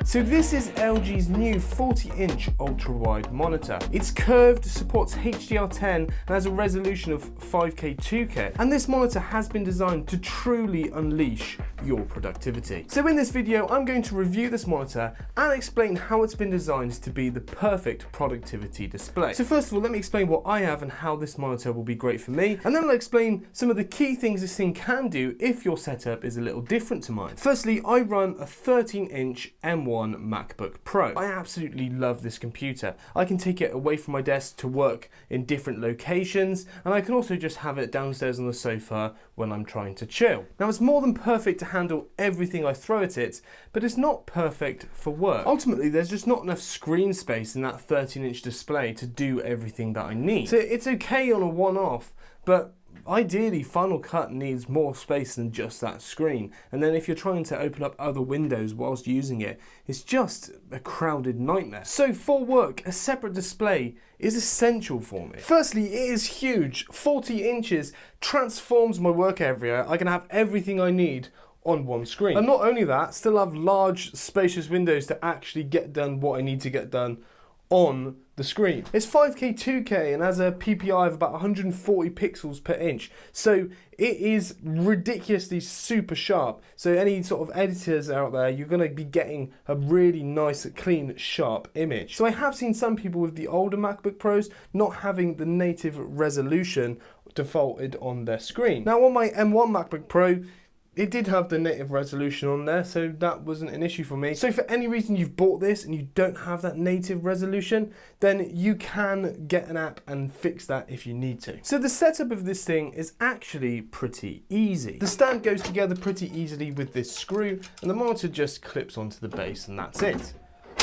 So this is LG's new 40-inch ultra-wide monitor. It's curved, supports HDR10 and has a resolution of 5K 2K. And this monitor has been designed to truly unleash your productivity. So in this video, I'm going to review this monitor and explain how it's been designed to be the perfect productivity display. So first of all, let me explain what I have and how this monitor will be great for me. And then I'll explain some of the key things this thing can do if your setup is a little different to mine. Firstly, I run a 13-inch M1 MacBook Pro. I absolutely love this computer. I can take it away from my desk to work in different locations, and I can also just have it downstairs on the sofa when I'm trying to chill. Now, it's more than perfect to handle everything I throw at it, but it's not perfect for work. Ultimately, there's just not enough screen space in that 13-inch display to do everything that I need. So it's okay on a one-off, but ideally, Final Cut needs more space than just that screen. And then if you're trying to open up other windows whilst using it, it's just a crowded nightmare. So for work, a separate display is essential for me. Firstly, it is huge. 40 inches transforms my work area. I can have everything I need on one screen. And not only that, still have large, spacious windows to actually get done what I need to get done on the screen. It's 5K 2K and has a PPI of about 140 pixels per inch. So it is ridiculously super sharp. So any sort of editors out there, you're going to be getting a really nice, clean, sharp image. So I have seen some people with the older MacBook Pros not having the native resolution defaulted on their screen. Now on my M1 MacBook Pro, it did have the native resolution on there, so that wasn't an issue for me. So for any reason you've bought this and you don't have that native resolution, then you can get an app and fix that if you need to. So the setup of this thing is actually pretty easy. The stand goes together pretty easily with this screw, and the monitor just clips onto the base, and that's it.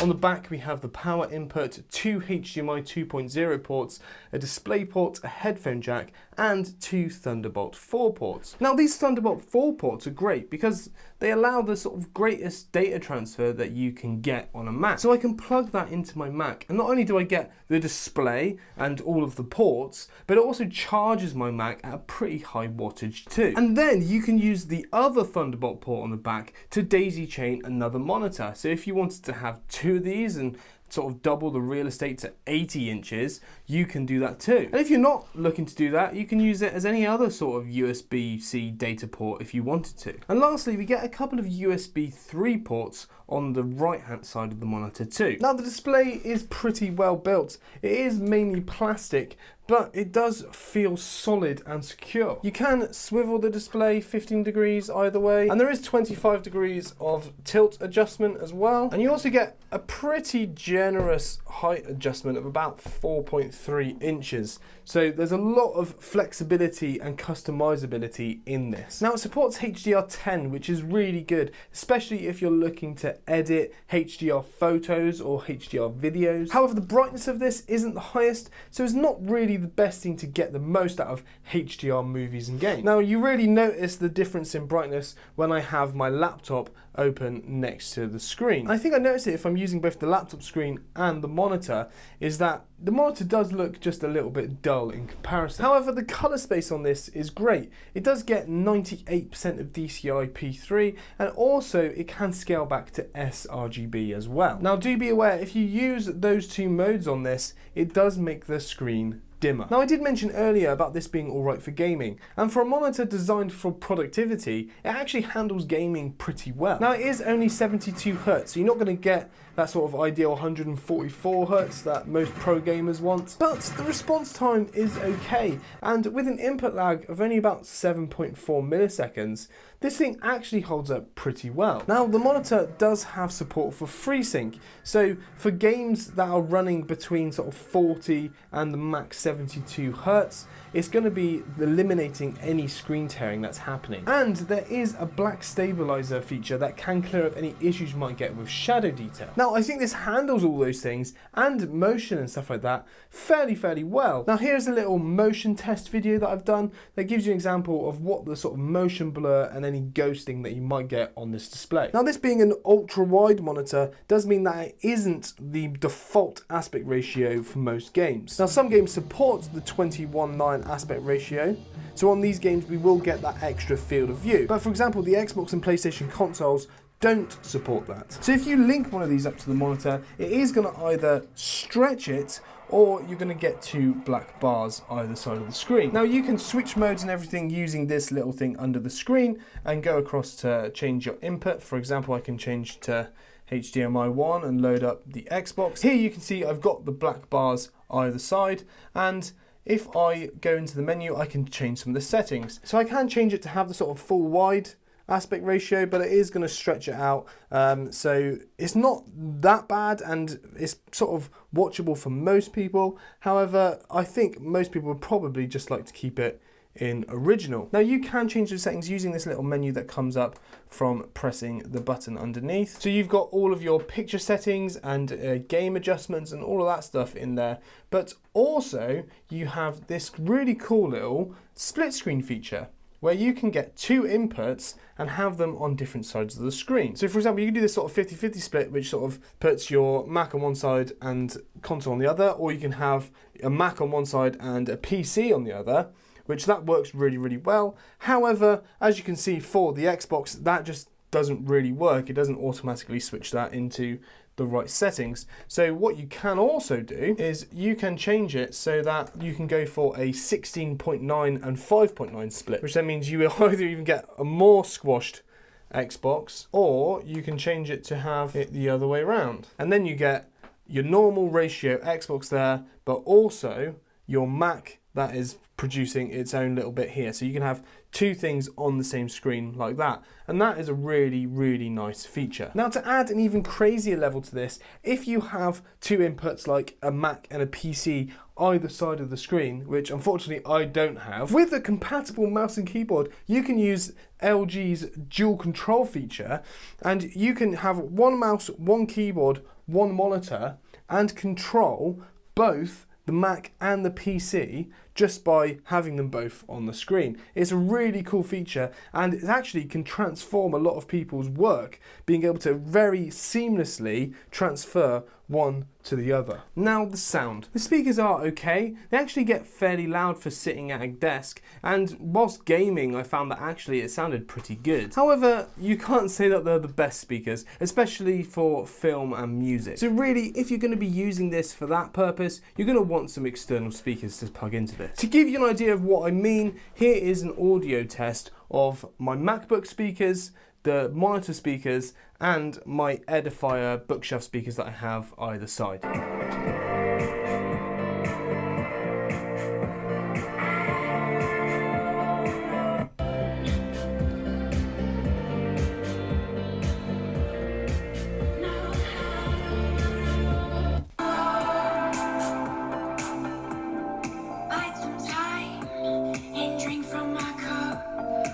On the back, we have the power input, 2 HDMI 2.0 ports, a display port, a headphone jack, and 2 Thunderbolt 4 ports. Now, these Thunderbolt 4 ports are great because they allow the sort of greatest data transfer that you can get on a Mac. So I can plug that into my Mac, and not only do I get the display and all of the ports, but it also charges my Mac at a pretty high wattage too. And then you can use the other Thunderbolt port on the back to daisy chain another monitor. So if you wanted to have 2 of these and sort of double the real estate to 80 inches, you can do that too. And if you're not looking to do that, you can use it as any other sort of USB-C data port if you wanted to. And lastly, we get a couple of USB 3 ports on the right-hand side of the monitor too. Now the display is pretty well built. It is mainly plastic, but it does feel solid and secure. You can swivel the display 15 degrees either way, and there is 25 degrees of tilt adjustment as well. And you also get a pretty generous height adjustment of about 4.3 inches. So there's a lot of flexibility and customizability in this. Now it supports HDR10, which is really good, especially if you're looking to edit HDR photos or HDR videos. However, the brightness of this isn't the highest, so it's not really the best thing to get the most out of HDR movies and games. Now you really notice the difference in brightness when I have my laptop open next to the screen. I think I noticed it if I'm using both the laptop screen and the monitor, is that the monitor does look just a little bit dull in comparison. However, the color space on this is great. It does get 98% of DCI-P3, and also it can scale back to sRGB as well. Now do be aware, if you use those 2 modes on this, it does make the screen dimmer. Now I did mention earlier about this being alright for gaming, and for a monitor designed for productivity, it actually handles gaming pretty well. Now it is only 72 Hz, so you're not going to get that sort of ideal 144 Hz that most pro gamers want, but the response time is okay, and with an input lag of only about 7.4 milliseconds, this thing actually holds up pretty well. Now the monitor does have support for FreeSync, so for games that are running between sort of 40 and the max 72 Hz, it's going to be eliminating any screen tearing that's happening. And there is a black stabilizer feature that can clear up any issues you might get with shadow detail. Now I think this handles all those things and motion and stuff like that fairly well. Now here's a little motion test video that I've done that gives you an example of what the sort of motion blur and any ghosting that you might get on this display. Now this being an ultra wide monitor does mean that it isn't the default aspect ratio for most games. Now some games support the 21:9 aspect ratio, so on these games we will get that extra field of view. But for example, the Xbox and PlayStation consoles don't support that. So if you link one of these up to the monitor, it is going to either stretch it or you're going to get two black bars either side of the screen. Now you can switch modes and everything using this little thing under the screen and go across to change your input. For example, I can change to HDMI 1 and load up the Xbox. Here you can see I've got the black bars either side, and if I go into the menu I can change some of the settings. So I can change it to have the sort of full wide aspect ratio, but it is going to stretch it out, so it's not that bad and it's sort of watchable for most people. However, I think most people would probably just like to keep it in original. Now you can change the settings using this little menu that comes up from pressing the button underneath. So you've got all of your picture settings and game adjustments and all of that stuff in there, but also you have this really cool little split screen feature where you can get two inputs and have them on different sides of the screen. So for example, you can do this sort of 50-50 split, which sort of puts your Mac on one side and console on the other, or you can have a Mac on one side and a PC on the other, which that works really, really well. However, as you can see for the Xbox, that just doesn't really work. It doesn't automatically switch that into the right settings. So what you can also do is you can change it so that you can go for a 16.9 and 5.9 split, which then means you will either even get a more squashed Xbox, or you can change it to have it the other way around. And then you get your normal ratio Xbox there, but also your Mac that is producing its own little bit here. So you can have two things on the same screen like that. And that is a really, really nice feature. Now to add an even crazier level to this, if you have two inputs like a Mac and a PC either side of the screen, which unfortunately I don't have, with a compatible mouse and keyboard, you can use LG's dual control feature, and you can have one mouse, one keyboard, one monitor, and control both the Mac and the PC just by having them both on the screen. It's a really cool feature, and it actually can transform a lot of people's work, being able to very seamlessly transfer one to the other. Now the sound. The speakers are okay. They actually get fairly loud for sitting at a desk, and whilst gaming I found that actually it sounded pretty good. However, you can't say that they're the best speakers, especially for film and music. So really, if you're going to be using this for that purpose, you're going to want some external speakers to plug into this. To give you an idea of what I mean, here is an audio test of my MacBook speakers, the monitor speakers, and my Edifier bookshelf speakers that I have either side.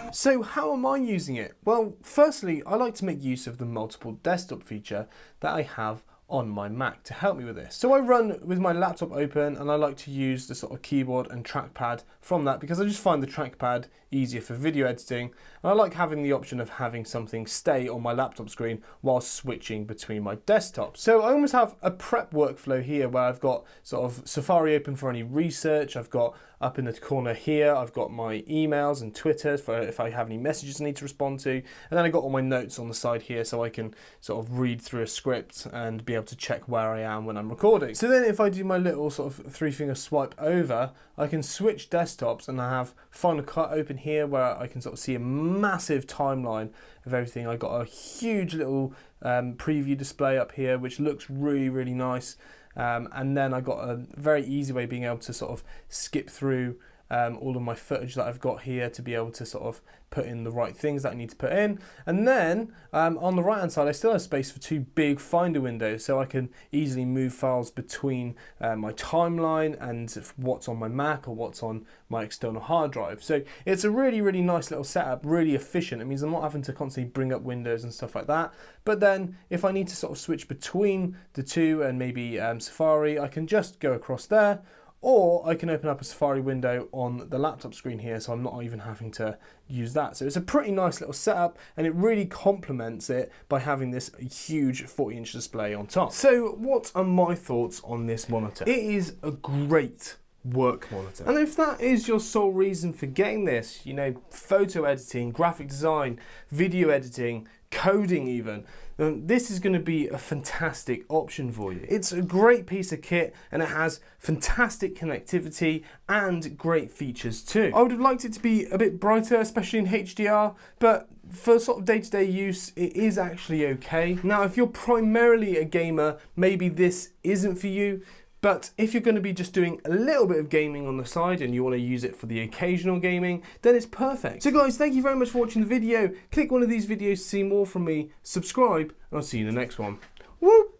So how am I using it? Well, firstly, I like to make use of the multiple desktop feature that I have on my Mac to help me with this. So I run with my laptop open, and I like to use the sort of keyboard and trackpad from that because I just find the trackpad easier for video editing, and I like having the option of having something stay on my laptop screen while switching between my desktops. So I almost have a prep workflow here where I've got sort of Safari open for any research. I've got up in the corner here, I've got my emails and Twitter for if I have any messages I need to respond to, and then I got all my notes on the side here so I can sort of read through a script and be able to check where I am when I'm recording. So then if I do my little sort of three-finger swipe over, I can switch desktops, and I have Final Cut open here where I can sort of see a massive timeline of everything. I got a huge little preview display up here which looks really, really nice. And then I got a very easy way of being able to sort of skip through all of my footage that I've got here to be able to sort of put in the right things that I need to put in. And then on the right hand side I still have space for two big Finder windows, so I can easily move files between my timeline and what's on my Mac or what's on my external hard drive. So it's a really, really nice little setup, really efficient. It means I'm not having to constantly bring up windows and stuff like that. But then if I need to sort of switch between the two and maybe Safari, I can just go across there, or I can open up a Safari window on the laptop screen here, so I'm not even having to use that. So it's a pretty nice little setup, and it really complements it by having this huge 40-inch display on top. So what are my thoughts on this monitor? It is a great work monitor. And if that is your sole reason for getting this, you know, photo editing, graphic design, video editing, coding even, this is going to be a fantastic option for you. It's a great piece of kit and it has fantastic connectivity and great features too. I would have liked it to be a bit brighter, especially in HDR, but for sort of day-to-day use, it is actually okay. Now, if you're primarily a gamer, maybe this isn't for you. But if you're going to be just doing a little bit of gaming on the side and you want to use it for the occasional gaming, then it's perfect. So guys, thank you very much for watching the video. Click one of these videos to see more from me, subscribe, and I'll see you in the next one. Woo!